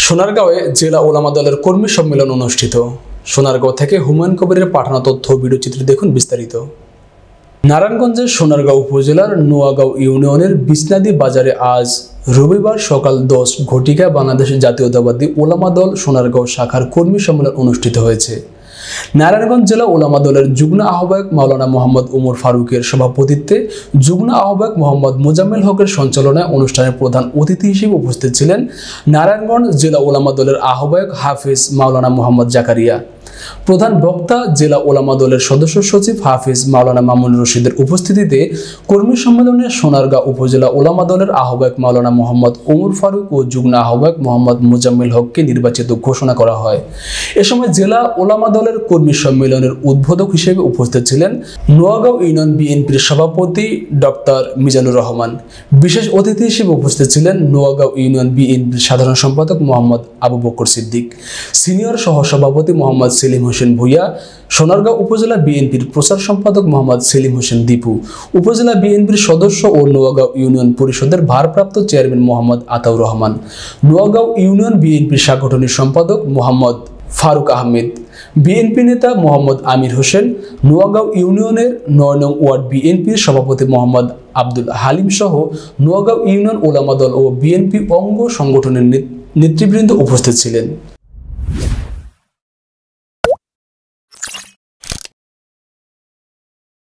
সোনারগাঁওয়ে জেলা ওলামা দলের কর্মী সম্মেলন অনুষ্ঠিত। সোনারগাঁও থেকে হুমায়ুন কবিরের পাঠানো তথ্য ও ভিডিওচিত্র দেখুন বিস্তারিত। নারায়ণগঞ্জের সোনারগাঁও উপজেলার নোয়াগাঁও ইউনিয়নের বিছনাদি বাজারে আজ রবিবার সকাল 10 ঘটিকায় বাংলাদেশ জাতীয়তাবাদী ওলামা দল সোনারগাঁও শাখার কর্মী সম্মেলন অনুষ্ঠিত হয়েছে। নারায়ণগঞ্জ জেলা ওলামা দলের যুগ্ম আহ্বায়ক মাওলানা মোহাম্মদ উমর ফারুকের সভাপতিত্বে যুগ্ম আহ্বায়ক মোহাম্মদ মোজাম্মেল হকের সঞ্চালনায় অনুষ্ঠানের প্রধান অতিথি হিসেবে উপস্থিত ছিলেন নারায়ণগঞ্জ জেলা ওলামা দলের আহ্বায়ক হাফিজ মাওলানা মোহাম্মদ জাকারিয়া। প্রধান বক্তা জেলা ওলামা দলের সদস্য সচিব হাফিজ মাওলানা মামুন রশিদের উপস্থিতিতে কর্মী সম্মেলনে সোনারগাঁও উপজেলা ওলামা দলের আহ্বায়ক মাওলানা মোহাম্মদ উমর ফারুক ও যুগ্ম আহ্বায়ক মোহাম্মদ মোজাম্মেল হককে নির্বাচিত ঘোষণা করা হয়। এ সময় জেলা ওলামা দলের কর্মী সম্মেলনের উদ্বোধক হিসেবে উপস্থিত ছিলেন নোয়াগাঁও ইউনিয়ন বিএনপির সভাপতি ডক্টর মিজানুর রহমান। বিশেষ অতিথি হিসেবে উপস্থিত ছিলেন নোয়াগাঁও ইউনিয়ন বিএনপির সাধারণ সম্পাদক মোহাম্মদ আবু বকর সিদ্দিক, সিনিয়র সহসভাপতি মোহাম্মদ সেলিম হোসেন ভুইয়া, সোনারগাঁও উপজেলা বিএনপির প্রচার সম্পাদক মোহাম্মদ সেলিম হোসেন দীপু, উপজেলা বিএনপির সদস্য ও নোয়াগাঁও ইউনিয়ন পরিষদের ভারপ্রাপ্ত চেয়ারম্যান মোহাম্মদ আতাউর রহমান, নোয়াগাঁও ইউনিয়ন বিএনপির সাংগঠনিক সম্পাদক মোহাম্মদ ফারুক আহমেদ, বিএনপি নেতা মোহাম্মদ আমির হোসেন, নোয়াগাঁও ইউনিয়নের 9 নং ওয়ার্ড বিএনপির সভাপতি মোহাম্মদ আব্দুল হালিম সহ নোয়াগাঁও ইউনিয়ন ওলামা দল ও বিএনপি অঙ্গ সংগঠনের নেতৃবৃন্দ উপস্থিত ছিলেন।